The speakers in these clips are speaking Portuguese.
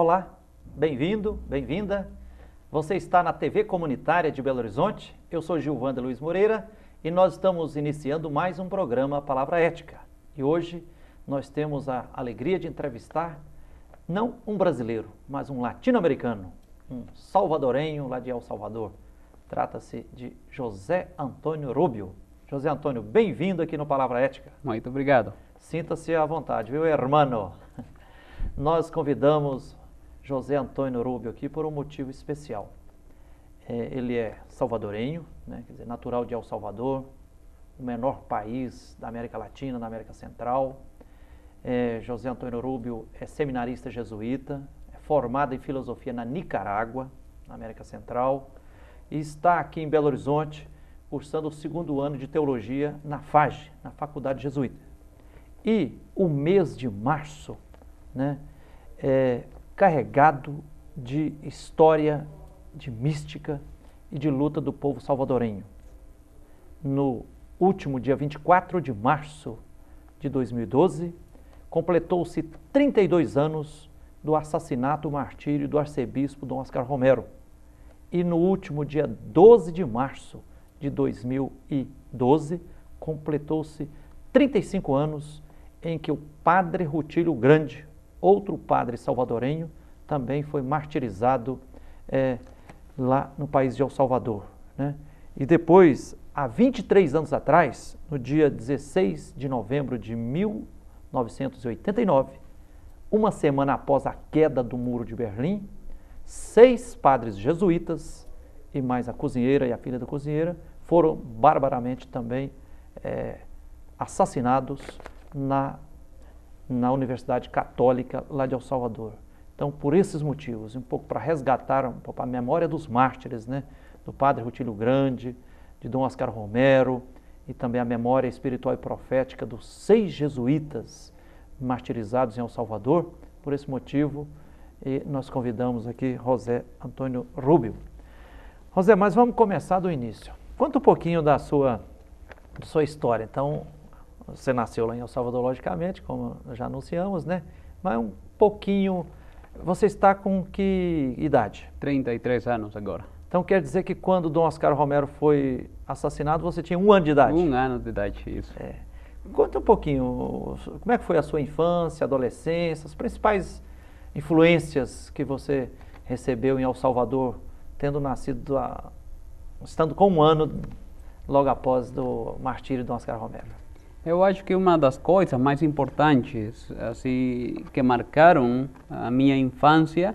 olá, bem-vindo, bem-vinda. Você está na TV Comunitária de Belo Horizonte, eu sou Gilvanda Luiz Moreira e nós estamos iniciando mais um programa Palavra Ética. E hoje nós temos a alegria de entrevistar não um brasileiro, mas um latino-americano, um salvadorenho lá de El Salvador. Trata-se de José Antônio Rubio. José Antônio, bem-vindo aqui no Palavra Ética. Muito obrigado. Sinta-se à vontade, viu, hermano? Nós convidamos José Antônio Rubio aqui por um motivo especial. Ele é salvadorenho, né, quer dizer, natural de El Salvador, o menor país da América Latina, da América Central. José Antônio Rubio é seminarista jesuíta, é formado em filosofia na Nicarágua, na América Central, e está aqui em Belo Horizonte cursando o segundo ano de teologia na FAGE, na Faculdade Jesuíta. E o mês de março, né, é carregado de história, de mística e de luta do povo salvadorenho. No último dia 24 de março de 2012, completou-se 32 anos do assassinato e martírio do arcebispo Dom Oscar Romero. E no último dia 12 de março de 2012, completou-se 35 anos em que o padre Rutílio Grande, outro padre salvadorenho, também foi martirizado lá no país de El Salvador, né? E depois, há 23 anos atrás, no dia 16 de novembro de 1989, uma semana após a queda do Muro de Berlim, 6 padres jesuítas e mais a cozinheira e a filha da cozinheira foram barbaramente também assassinados na Universidade Católica lá de El Salvador. Então, por esses motivos, um pouco para resgatar um pouco a memória dos mártires, né, do padre Rutílio Grande, de Dom Oscar Romero, e também a memória espiritual e profética dos 6 jesuítas martirizados em El Salvador, por esse motivo, nós convidamos aqui José Antônio Rubio. José, mas vamos começar do início. Conta um pouquinho da sua história. Então, você nasceu lá em El Salvador, logicamente, como já anunciamos, né? Mas um pouquinho... Você está com que idade? 33 anos agora. Então quer dizer que quando Dom Oscar Romero foi assassinado, você tinha 1 ano de idade? 1 ano de idade, isso. Conta um pouquinho, como é que foi a sua infância, adolescência, as principais influências que você recebeu em El Salvador, tendo nascido, estando com 1 ano logo após do martírio de Dom Oscar Romero. Eu acho que uma das coisas mais importantes assim, que marcaram a minha infância,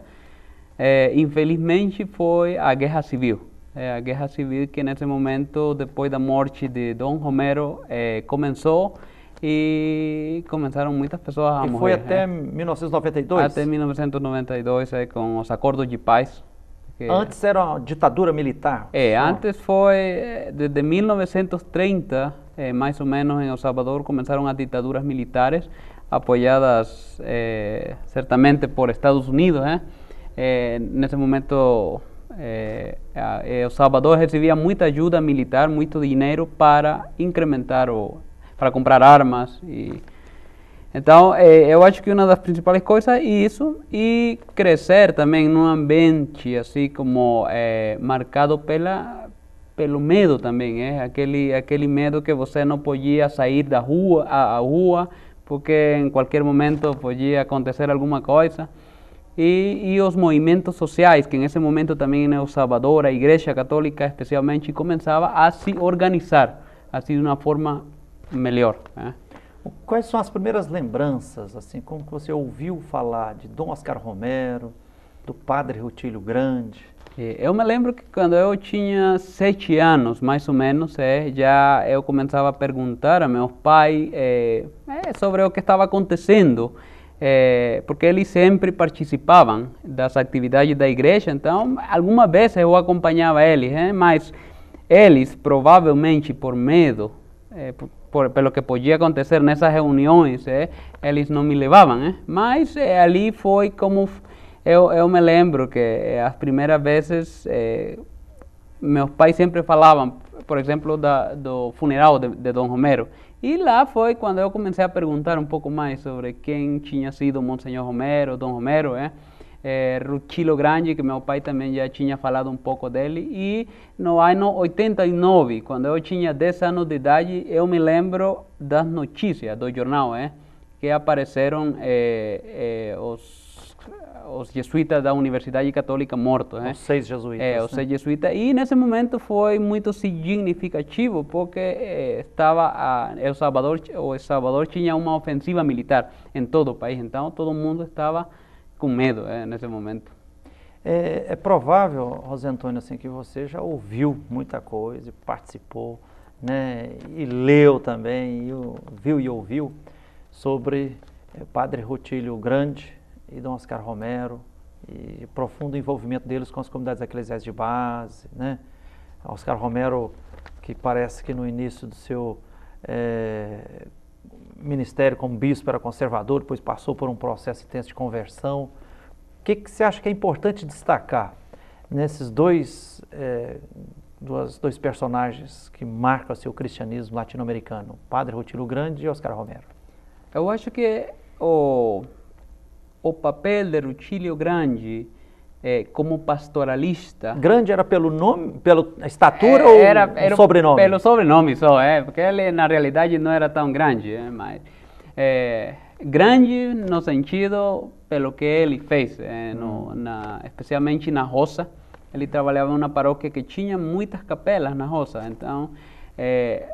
infelizmente, foi a Guerra Civil. A Guerra Civil que nesse momento, depois da morte de Dom Romero, começou e começaram muitas pessoas a morrer. E foi até 1992? Até 1992, com os acordos de paz. Antes era uma ditadura militar? Antes foi, desde 1930, mais ou menos, em El Salvador, começaram as ditaduras militares, apoiadas certamente por Estados Unidos. Nesse momento, El Salvador recebia muita ajuda militar, muito dinheiro para incrementar, para comprar armas. Então, eu acho que uma das principais coisas é isso, e crescer também num ambiente assim como marcado pelo medo também, aquele medo que você não podia sair da rua, à rua, porque em qualquer momento podia acontecer alguma coisa. E os movimentos sociais, que nesse momento também em El Salvador, a Igreja Católica especialmente, começava a se organizar, assim, de uma forma melhor. Quais são as primeiras lembranças, assim, como você ouviu falar de Dom Oscar Romero, do padre Rutílio Grande? Eu me lembro que quando eu tinha 7 anos, mais ou menos, já eu começava a perguntar a meus pais sobre o que estava acontecendo, porque eles sempre participavam das atividades da igreja, então algumas vezes eu acompanhava eles, mas eles provavelmente por medo, pelo que podia acontecer nessas reuniões, eles não me levavam, mas ali foi como... Eu me lembro que as primeiras vezes meus pais sempre falavam, por exemplo, do funeral de Dom Romero. E lá foi quando eu comecei a perguntar um pouco mais sobre quem tinha sido Monsenhor Romero, Dom Romero. Rutilio Grande, que meu pai também já tinha falado um pouco dele, e no ano 89, quando eu tinha 10 anos de idade, eu me lembro das notícias do jornal, que apareceram os jesuítas da Universidade Católica mortos. Os 6 jesuítas. Os 6 jesuítas. E nesse momento foi muito significativo, porque El Salvador tinha uma ofensiva militar em todo o país, então todo mundo estava com medo nesse momento. É provável, José Antônio, assim, que você já ouviu muita coisa, participou, né, e leu também, viu e ouviu sobre o Padre Rutilio Grande e Dom Oscar Romero, e o profundo envolvimento deles com as comunidades eclesiais de base, né? Oscar Romero, que parece que no início do seu ministério como bispo era conservador, depois passou por um processo intenso de conversão. O que você acha que é importante destacar nesses dois personagens que marcam o cristianismo latino-americano, Padre Rutilio Grande e Oscar Romero? Eu acho que o papel de Rutilio Grande como pastoralista... Grande era pelo nome, pela estatura ou era sobrenome? Pelo sobrenome só, porque ele na realidade não era tão grande, mas grande no sentido pelo que ele fez, especialmente na roça. Ele trabalhava em uma paróquia que tinha muitas capelas na roça, então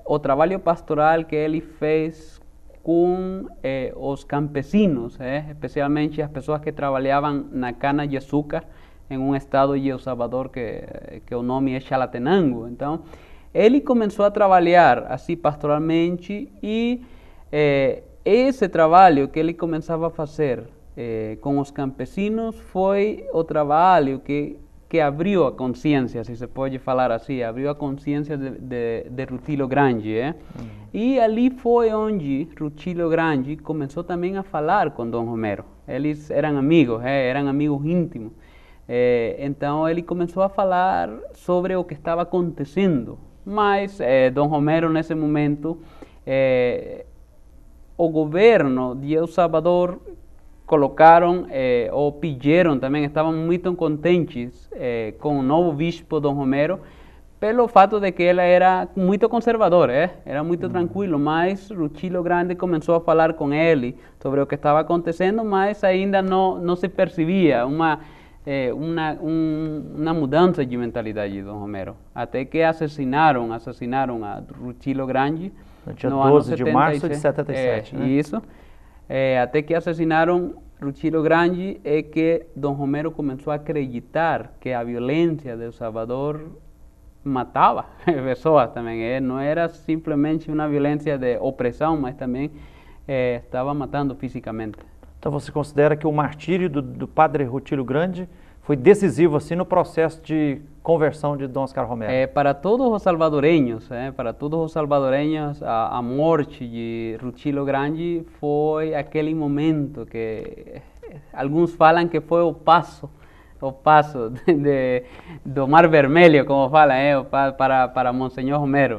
o trabalho pastoral que ele fez com os campesinos, especialmente as pessoas que trabalhavam na cana de açúcar em um estado de El Salvador que o nome é Chalatenango. Então, ele começou a trabalhar assim pastoralmente e esse trabalho que ele começava a fazer com os campesinos foi o trabalho que abriu a consciência, se se pode falar assim, abriu a consciência de Rutilio Grande. E ali foi onde Rutilio Grande começou também a falar com Dom Romero. Eles eram amigos íntimos. Então ele começou a falar sobre o que estava acontecendo. Mas Dom Romero, nesse momento, o governo de El Salvador colocaram ou pediram também, estavam muito contentes com o novo bispo Dom Romero, pelo fato de que ele era muito conservador, era muito tranquilo, mas Rutilio Grande começou a falar com ele sobre o que estava acontecendo, mas ainda não se percebia uma mudança de mentalidade de Dom Romero, até que assassinaram a Rutilio Grande no dia 12 de março de 77, né? Isso. Até que assassinaram Rutilio Grande, que Dom Romero começou a acreditar que a violência de El Salvador matava pessoas também. Não era simplesmente uma violência de opressão, mas também estava matando fisicamente. Então você considera que o martírio do Padre Rutilio Grande foi decisivo assim no processo de conversão de Dom Oscar Romero? Para todos os salvadoreños, a morte de Rutilio Grande foi aquele momento que alguns falam que foi o passo do Mar Vermelho, como fala, para Monsenhor Romero.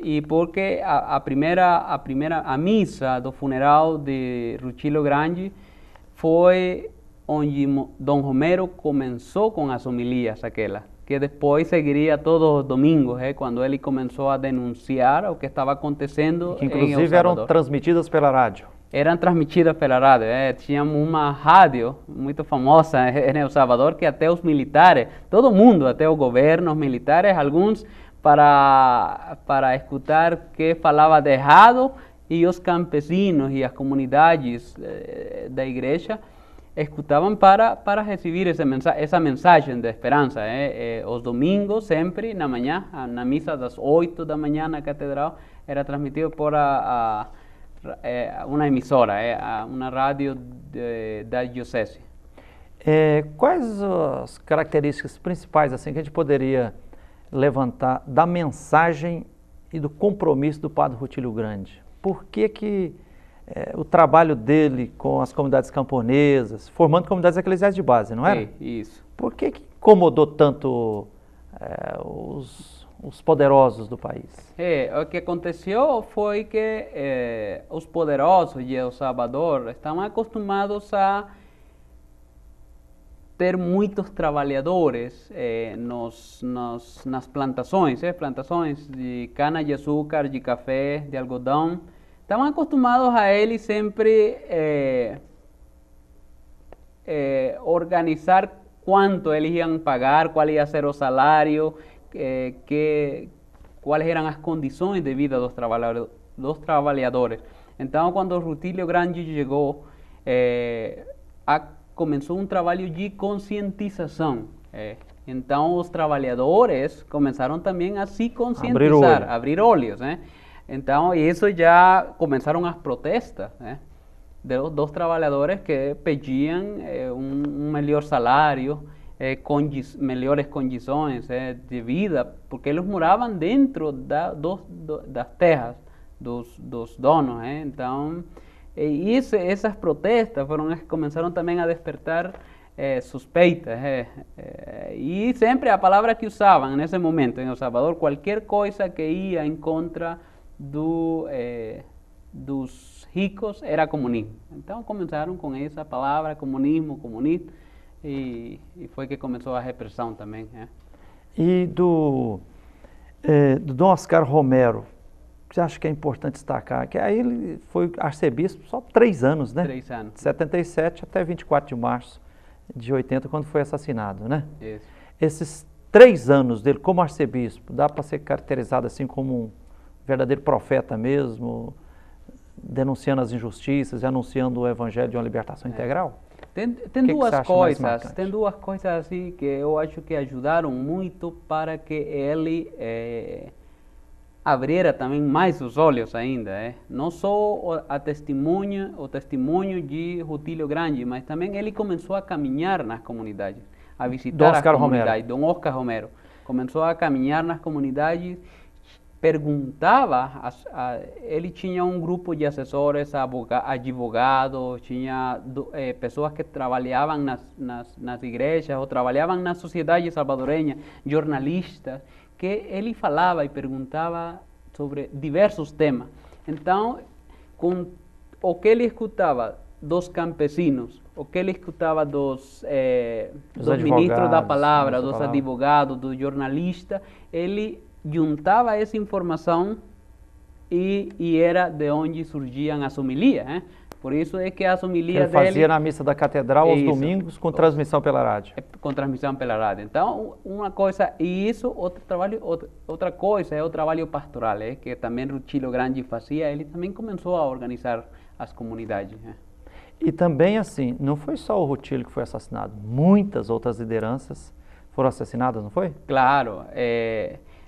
E porque a missa do funeral de Rutilio Grande foi onde Dom Romero começou com as homilias que depois seguiria todos os domingos, quando ele começou a denunciar o que estava acontecendo. Que inclusive eram transmitidas pela rádio. Eram transmitidas pela rádio. Tínhamos uma rádio muito famosa em El Salvador que até os militares, todo mundo, até o governo, os militares, alguns para escutar que falava de errado, e os campesinos e as comunidades da igreja escutavam para receber essa mensagem de esperança. Os domingos, sempre, na manhã, na missa das 8 da manhã na catedral, era transmitido por uma emissora, uma rádio da diocese. Quais as características principais assim, que a gente poderia levantar da mensagem e do compromisso do Padre Rutilio Grande? Por que o trabalho dele com as comunidades camponesas, formando comunidades eclesiais de base, não era? Isso. Por que incomodou tanto os poderosos do país? O que aconteceu foi que os poderosos de El Salvador estavam acostumados a ter muitos trabalhadores nas plantações, plantações de cana-de-açúcar, de café, de algodão. Estavam acostumados a eles sempre organizar quanto eles iam pagar, qual ia ser o salário, quais eram as condições de vida dos trabalhadores. Então, quando Rutilio Grande chegou, começou um trabalho de conscientização. Então, os trabalhadores começaram também a se conscientizar, abrir olhos. Então, isso já começaram as protestas, dos trabalhadores que pediam um melhor salário, melhores condições de vida, porque eles moravam dentro das terras dos donos. Então, essas protestas foram as que começaram também a despertar suspeitas. E sempre a palavra que usavam nesse momento em El Salvador, qualquer coisa que ia em contra dos ricos era comunismo. Então começaram com essa palavra, comunismo, comunista, e foi que começou a repressão também. E do Dom Oscar Romero, que você acha que é importante destacar? Que aí ele foi arcebispo só 3 anos, né? 3 anos. De 77 até 24 de março de 80, quando foi assassinado, né? Isso. Esses 3 anos dele como arcebispo, dá para ser caracterizado assim como um verdadeiro profeta mesmo, denunciando as injustiças e anunciando o evangelho de uma libertação integral? Tem duas coisas assim que eu acho que ajudaram muito para que ele abrira também mais os olhos ainda. Não só o testemunho de Rutilio Grande, mas também ele começou a caminhar nas comunidades, a visitar as comunidades. Dom Oscar Romero começou a caminhar nas comunidades, perguntava, ele tinha um grupo de assessores, advogados, tinha pessoas que trabalhavam nas igrejas ou trabalhavam na sociedade salvadorenha, jornalistas, que ele falava e perguntava sobre diversos temas. Então, com o que ele escutava dos campesinos, o que ele escutava dos ministros da palavra, dos advogados, dos jornalistas, ele juntava essa informação e era de onde surgiam as homilias. Por isso é que as homilias dele... Ele fazia na missa da catedral aos domingos com transmissão pela rádio. Com transmissão pela rádio. Então, uma coisa, e isso, outra coisa é o trabalho pastoral, que também Rutilio Grande fazia, ele também começou a organizar as comunidades. E também assim, não foi só o Rutilio que foi assassinado, muitas outras lideranças foram assassinadas, não foi? Claro,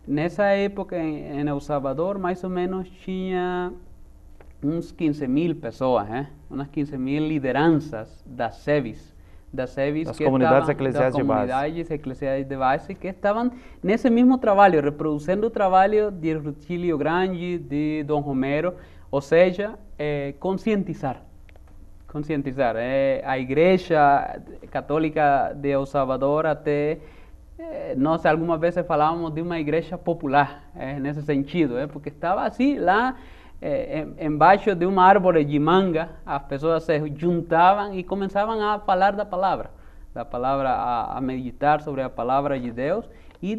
nessa época em El Salvador, mais ou menos tinha uns 15.000 pessoas, umas 15.000 lideranças das SEBs, das comunidades eclesiais de base, que estavam nesse mesmo trabalho, reproduzindo o trabalho de Rutilio Grande, de Dom Romero, ou seja, conscientizar. A Igreja Católica de El Salvador até... nós algumas vezes falávamos de uma igreja popular, nesse sentido, porque estava assim lá embaixo de uma árvore de manga, as pessoas se juntavam e começavam a falar da palavra, a meditar sobre a palavra de Deus, e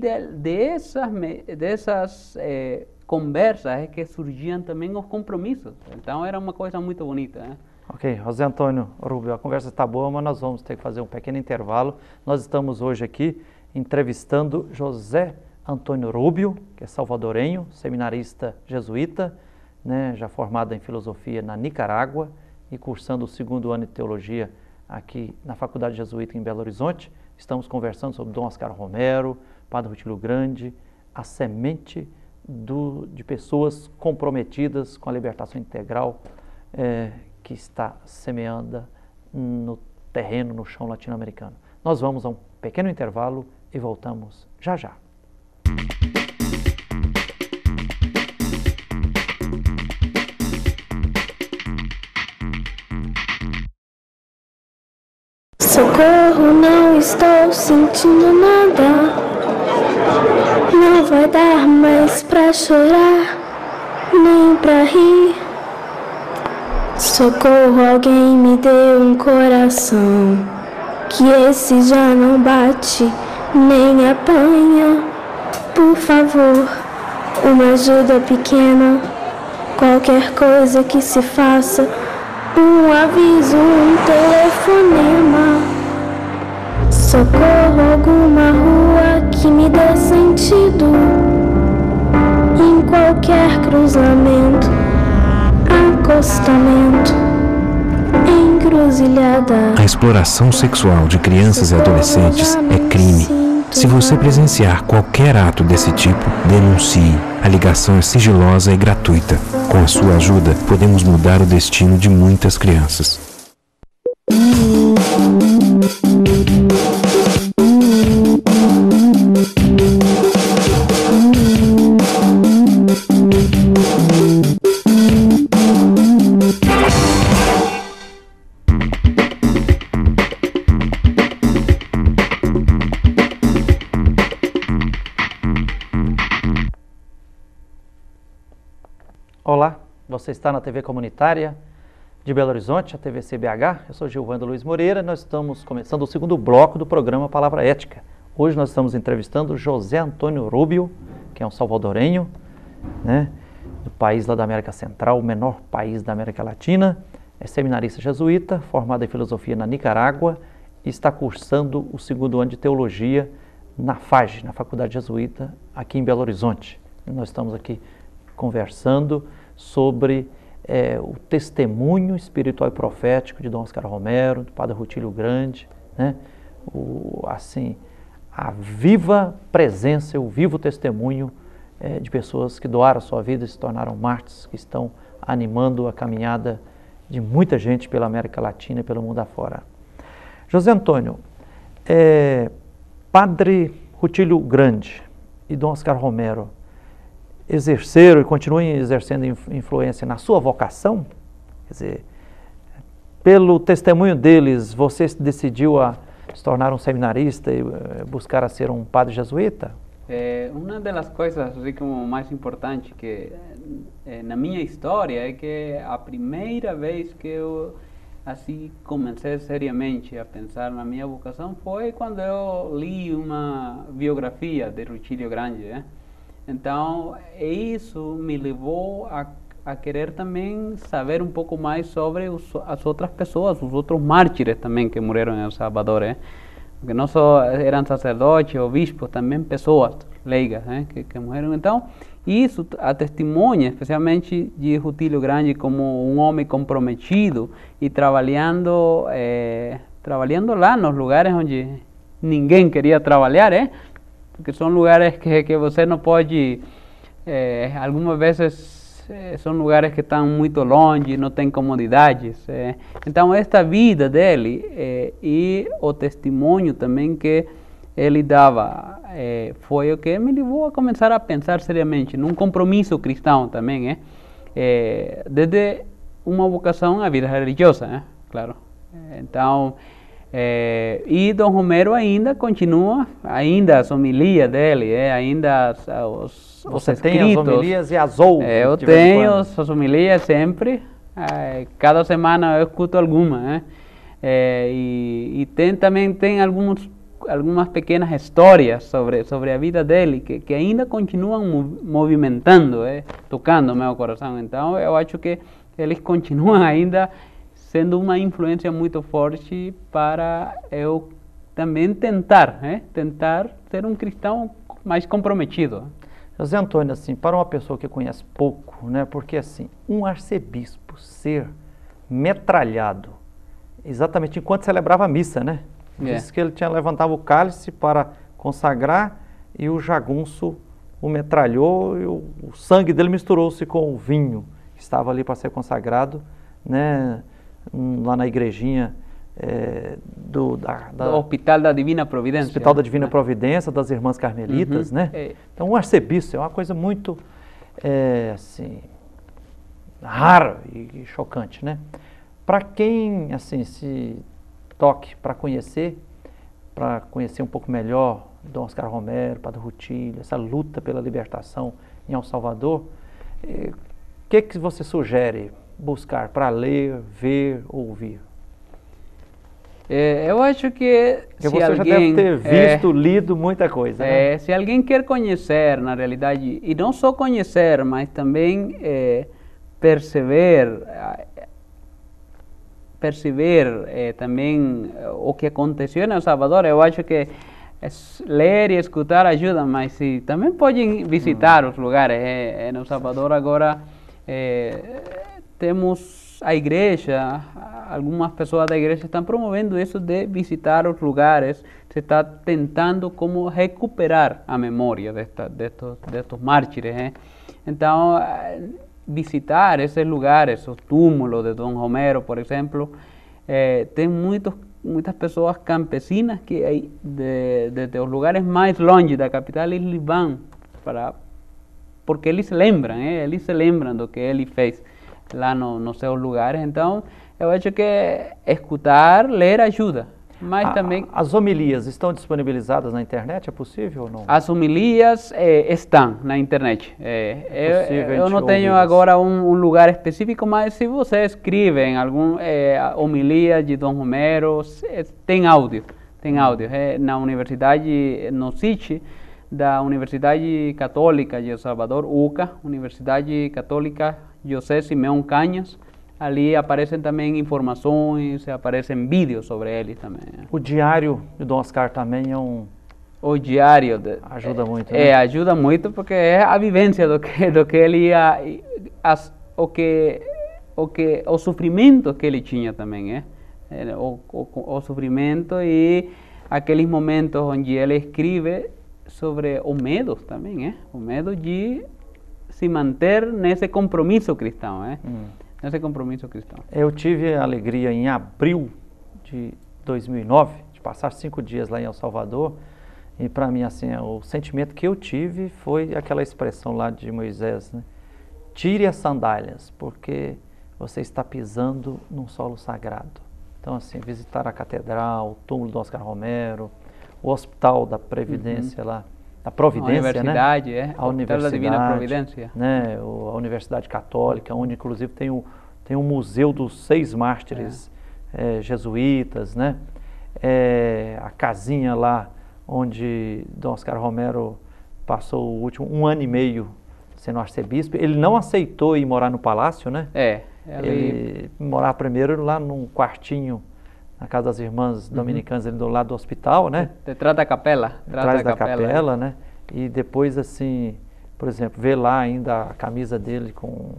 dessas conversas é que surgiam também os compromissos. Então era uma coisa muito bonita. Ok, José Antônio Rubio, a conversa está boa, mas nós vamos ter que fazer um pequeno intervalo. Nós estamos hoje aqui entrevistando José Antônio Rubio, que é salvadorenho, seminarista jesuíta, já formado em filosofia na Nicarágua e cursando o 2º ano de teologia aqui na Faculdade Jesuíta em Belo Horizonte. Estamos conversando sobre Dom Oscar Romero, Padre Rutilio Grande, a semente de pessoas comprometidas com a libertação integral que está semeada no terreno, no chão latino-americano. Nós vamos a um pequeno intervalo e voltamos já já. Socorro, não estou sentindo nada. Não vai dar mais pra chorar, nem pra rir. Socorro, alguém me deu um coração. que esse já não bate nem apanha. Por favor, uma ajuda pequena, qualquer coisa que se faça, um aviso, um telefonema. Socorro, alguma rua que me dê sentido, em qualquer cruzamento, acostamento, encruzilhada. A exploração sexual de crianças e adolescentes é crime. Se você presenciar qualquer ato desse tipo, denuncie. A ligação é sigilosa e gratuita. Com a sua ajuda, podemos mudar o destino de muitas crianças. Olá, você está na TV Comunitária de Belo Horizonte, a TV CBH. Eu sou Gilvando Luiz Moreira. Nós estamos começando o segundo bloco do programa Palavra Ética. Hoje nós estamos entrevistando José Antônio Rubio, que é um salvadorenho, né, do país lá da América Central, o menor país da América Latina. É seminarista jesuíta, formado em filosofia na Nicarágua e está cursando o segundo ano de teologia na FAGE, na Faculdade Jesuíta, aqui em Belo Horizonte. E nós estamos aqui conversando sobre o testemunho espiritual e profético de Dom Oscar Romero, do Padre Rutilio Grande, né? A viva presença, o vivo testemunho de pessoas que doaram a sua vida e se tornaram mártires, que estão animando a caminhada de muita gente pela América Latina e pelo mundo afora. José Antônio, Padre Rutilio Grande e Dom Oscar Romero exerceram e continuam exercendo influência na sua vocação? Quer dizer, pelo testemunho deles, você decidiu a se tornar um seminarista e buscar a ser um padre jesuíta? Uma das coisas assim, como mais importante que na minha história é que a primeira vez que eu assim comecei seriamente a pensar na minha vocação foi quando eu li uma biografia de Rutilio Grande, né? Então, isso me levou a querer também saber um pouco mais sobre as outras pessoas, os outros mártires também que morreram em El Salvador, porque não só eram sacerdotes ou bispos, também pessoas leigas, que morreram. Então, isso a testemunha, especialmente de Rutilio Grande, como um homem comprometido e trabalhando lá nos lugares onde ninguém queria trabalhar, porque são lugares que você não pode, algumas vezes são lugares que estão muito longe, não tem comodidades. Então, esta vida dele e o testemunho também que ele dava foi o que me levou a começar a pensar seriamente num compromisso cristão também, desde uma vocação à vida religiosa, claro. Então, e Dom Romero ainda continua, ainda as homilias dele, ainda os Você escritos. tem as homilias e as outras? Eu tenho as homilias sempre, cada semana eu escuto alguma, e também tem algumas pequenas histórias sobre a vida dele que ainda continuam movimentando, tocando o meu coração. Então eu acho que eles continuam ainda sendo uma influência muito forte para eu também tentar ser um cristão mais comprometido. José Antônio, assim, para uma pessoa que conhece pouco, né, porque assim, um arcebispo ser metralhado exatamente enquanto celebrava a missa, né? Diz que ele levantava o cálice para consagrar e o jagunço o metralhou e o sangue dele misturou-se com o vinho que estava ali para ser consagrado, né? Lá na igrejinha do Hospital da Divina Providência. Hospital da Divina Providência, das Irmãs Carmelitas, né? Então, um arcebispo é uma coisa muito, assim, rara e chocante, né? Para quem, assim, se toque para conhecer um pouco melhor Dom Oscar Romero, Padre Rutilio, essa luta pela libertação em El Salvador, o que você sugere buscar para ler, ver, ouvir? Eu acho que Porque se você já alguém deve ter visto, lido muita coisa, né? se alguém quer conhecer, na realidade, e não só conhecer, mas também perceber também o que aconteceu em El Salvador, eu acho que ler e escutar ajuda, mas se também podem visitar os lugares. Em El Salvador agora temos a igreja, algumas pessoas da igreja estão promovendo isso de visitar os lugares, se está tentando como recuperar a memória destes mártires. Então, visitar esses lugares, os túmulos de Dom Romero, por exemplo, tem muitas pessoas campesinas que desde os lugares mais longe da capital eles vão porque eles se lembram do que ele fez lá nos seus lugares. Então, eu acho que escutar, ler ajuda. Mas também as homilias estão disponibilizadas na internet? É possível ou não? as homilias estão na internet. Eu não tenho agora um lugar específico, mas se você escreve em algum homilia de Dom Romero, tem áudio. Na universidade, no site da Universidade Católica de El Salvador, UCA, Universidade Católica José Simeão Cañas. Ali aparecem também informações, aparecem vídeos sobre ele também. O diário de Dom Oscar também O diário ajuda muito, né? Ajuda muito porque é a vivência do que ele ia, o sofrimento que ele tinha também, o sofrimento e aqueles momentos onde ele escreve sobre o medo também, o medo de se manter nesse compromisso cristão, nesse compromisso cristão. Eu tive a alegria em abril de 2009 de passar 5 dias lá em El Salvador, e para mim assim o sentimento que eu tive foi aquela expressão lá de Moisés, né? Tire as sandálias, porque você está pisando num solo sagrado. Então assim, visitar a catedral, o túmulo do Oscar Romero, o Hospital da Previdência lá, da Providência, a universidade, né? A Universidade da Divina Providência, né? A Universidade Católica, onde inclusive tem um museu dos 6 mártires jesuítas, né? A casinha lá onde Dom Oscar Romero passou o último 1 ano e meio sendo arcebispo. Ele não aceitou ir morar no palácio, né? Ele morar primeiro lá num quartinho na casa das irmãs dominicanas, ali do lado do hospital, né? Detrás da capela. Atrás da capela, né? E depois, assim, por exemplo, ver lá ainda a camisa dele com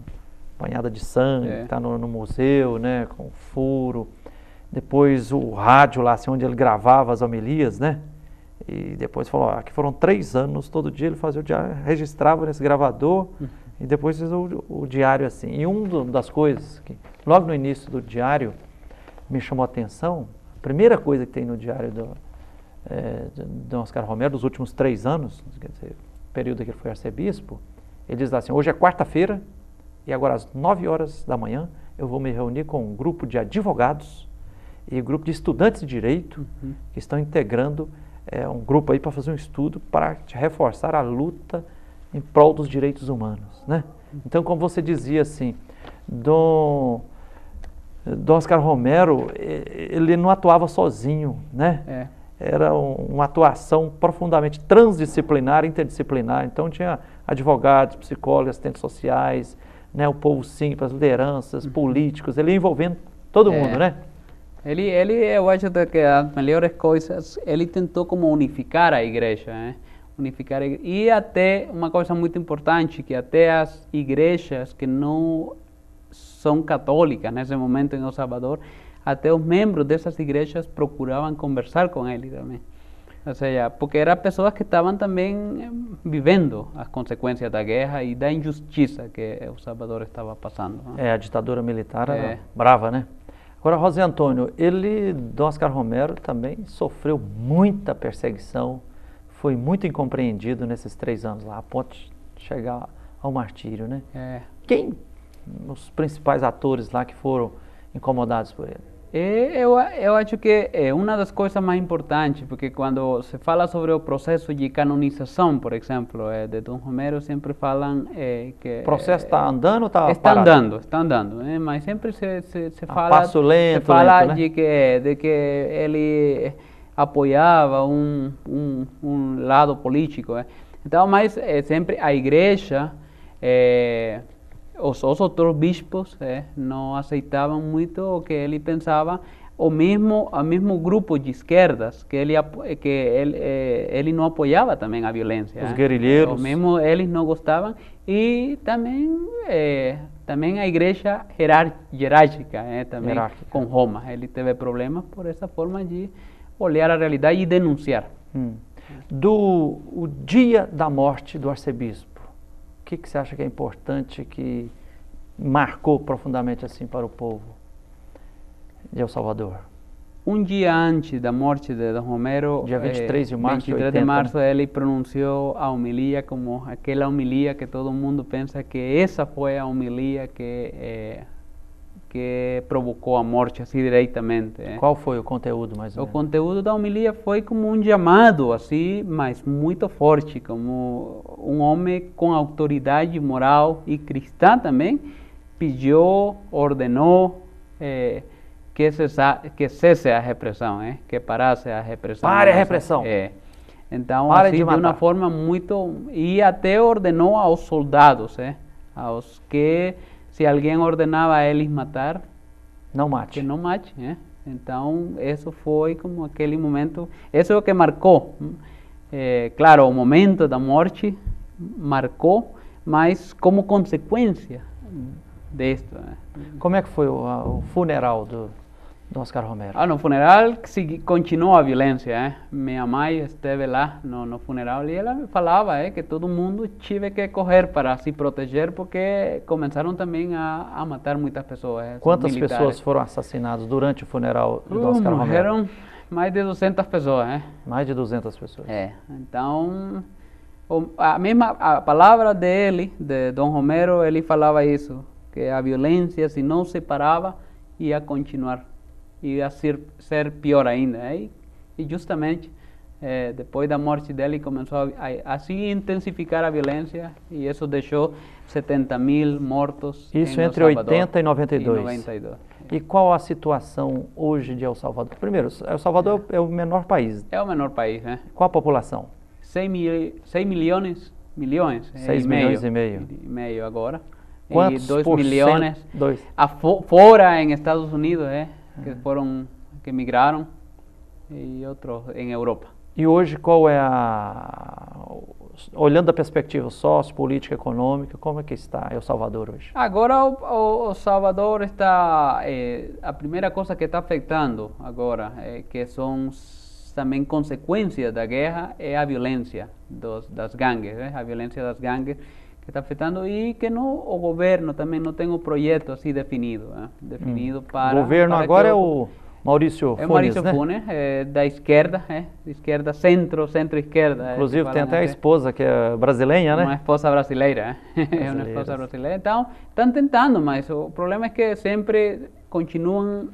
banhada de sangue, que está no museu, né? Com furo. Depois o rádio lá, assim, onde ele gravava as homilias, né? E depois falou, que foram 3 anos, todo dia ele fazia o diário, registrava nesse gravador, e depois fez o diário assim. E uma das coisas que, logo no início do diário, me chamou a atenção, a primeira coisa que tem no diário do Dom Oscar Romero, dos últimos 3 anos, quer dizer, período que ele foi arcebispo, ele diz assim, hoje é quarta-feira, e agora às 9 horas da manhã, eu vou me reunir com um grupo de advogados e um grupo de estudantes de direito, que estão integrando um grupo aí para fazer um estudo para reforçar a luta em prol dos direitos humanos, né? Então, como você dizia assim, Dom Oscar Romero, ele não atuava sozinho, né? Era uma atuação profundamente transdisciplinar, interdisciplinar. Então, tinha advogados, psicólogos, assistentes sociais, né? O povo simples, as lideranças, políticos, ele ia envolvendo todo mundo, né? Eu acho que as melhores coisas, ele tentou como unificar a igreja, e até uma coisa muito importante, que até as igrejas que não são católicas nesse momento em El Salvador, até os membros dessas igrejas procuravam conversar com ele também. Ou seja, porque eram pessoas que estavam também vivendo as consequências da guerra e da injustiça que El Salvador estava passando. A ditadura militar era brava, né? Agora, José Antônio, Dom Oscar Romero também sofreu muita perseguição, foi muito incompreendido nesses 3 anos lá, a ponto de chegar ao martírio, né? Quem os principais atores lá que foram incomodados por ele? Eu acho que é uma das coisas mais importantes, porque quando se fala sobre o processo de canonização, por exemplo, de Dom Romero, sempre falam que... O processo está andando ou está Está parado? está andando, mas sempre se A fala, passo lento, se fala lento, né? de que ele apoiava lado político. Então, mas sempre a igreja, os outros bispos não aceitavam muito o que ele pensava, o mesmo grupo de esquerdas que ele não apoiava também a violência. Os guerrilheiros. O mesmo eles não gostavam, e também a igreja hierárquica, também Hierárquica. com Roma. Ele teve problemas por essa forma de olhar a realidade e denunciar. O dia da morte do arcebispo, o que você acha que é importante, que marcou profundamente assim para o povo de El Salvador? Um dia antes da morte de Dom Romero, dia 23 de março de 23 80, de março, ele pronunciou a homilia como aquela homilia que todo mundo pensa que essa foi a homilia que provocou a morte, assim, diretamente. Qual foi o conteúdo, mais ou O menos? conteúdo da homilia foi como um chamado, assim, mas muito forte, como um homem com autoridade moral e cristã também, pediu, ordenou que cesse a repressão, que parasse a repressão. Pare a repressão. Então, Pare assim, de de uma matar. forma muito... E até ordenou aos soldados, aos que, se alguém ordenava a eles matar, Não mate. que não mate. Então, isso foi como aquele momento... Isso é o que marcou. Claro, o momento da morte marcou, mas como consequência disto. Como é que foi o funeral do Oscar Romero? No funeral continuou a violência. Minha mãe esteve lá no funeral e ela me falava que todo mundo tive que correr para se proteger, porque começaram também a matar muitas pessoas. Quantas militares. pessoas foram assassinadas durante o funeral do Oscar Romero? Morreram mais de 200 pessoas. Mais de 200 pessoas. Então, a palavra dele, de Dom Romero, ele falava isso, que a violência, se não se parava, ia continuar, ia ser pior ainda. E justamente, depois da morte dele, começou a se intensificar a violência, e isso deixou 70.000 mortos. Isso em entre El Salvador, 80 e 92. E 92. E qual a situação hoje de El Salvador? Primeiro, El Salvador é o menor país. É o menor país, Qual a população? 6 milhões 6 milhões e meio. E meio agora. Quantos E 2 por milhões cento? Dois. fora em Estados Unidos, que migraram, e outros em Europa. E hoje qual é olhando da perspectiva sociopolítica, econômica, como é que está El Salvador hoje? Agora o Salvador está, a primeira coisa que está afetando agora, que são também consequências da guerra, é a violência das gangues, a violência das gangues que está afetando, e que o governo também não tem um projeto assim definido, para... O governo para agora que é o Maurício Funes, É o Maurício né? Funes, da esquerda, centro-esquerda. Inclusive tem até a esposa que é brasileira, né? Uma esposa brasileira, é uma esposa brasileira. Então, estão tentando, mas o problema é que sempre continuam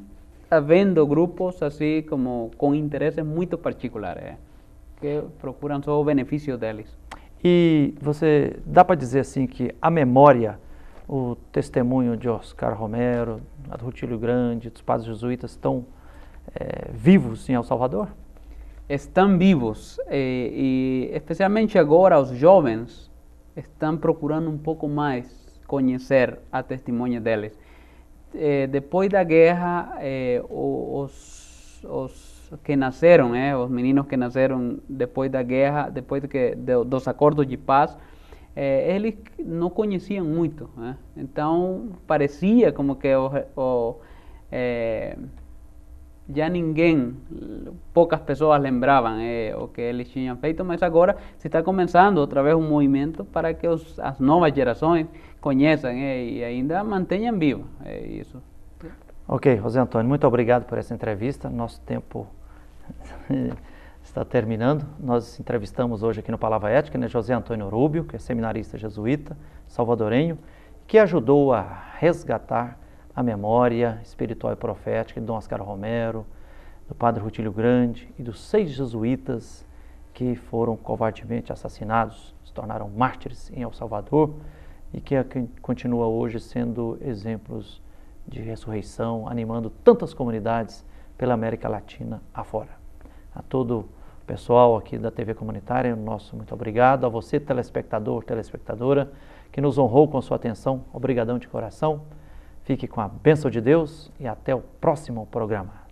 havendo grupos assim como com interesses muito particulares, que procuram só o benefício deles. E você dá para dizer assim que a memória, o testemunho de Oscar Romero, a do Rutilio Grande, dos padres jesuítas estão vivos em El Salvador? Estão vivos, e especialmente agora os jovens estão procurando um pouco mais conhecer a testemunha deles. Depois da guerra, os que nasceram, os meninos que nasceram depois da guerra, depois dos acordos de paz, eles não conheciam muito, então parecia como que já poucas pessoas lembravam o que eles tinham feito, mas agora se está começando outra vez um movimento para que as novas gerações conheçam e ainda mantenham vivo isso. Ok, José Antônio, muito obrigado por essa entrevista. Nosso tempo está terminando. Nós entrevistamos hoje aqui no Palavra Ética, né, José Antônio Rubio, que é seminarista jesuíta, salvadorenho, que ajudou a resgatar a memória espiritual e profética de Dom Oscar Romero, do Padre Rutilio Grande e dos 6 jesuítas que foram covardemente assassinados, se tornaram mártires em El Salvador e que continua hoje sendo exemplos de ressurreição, animando tantas comunidades pela América Latina afora. A todo o pessoal aqui da TV Comunitária, nosso muito obrigado. A você, telespectador, telespectadora, que nos honrou com sua atenção, obrigadão de coração. Fique com a bênção de Deus e até o próximo programa.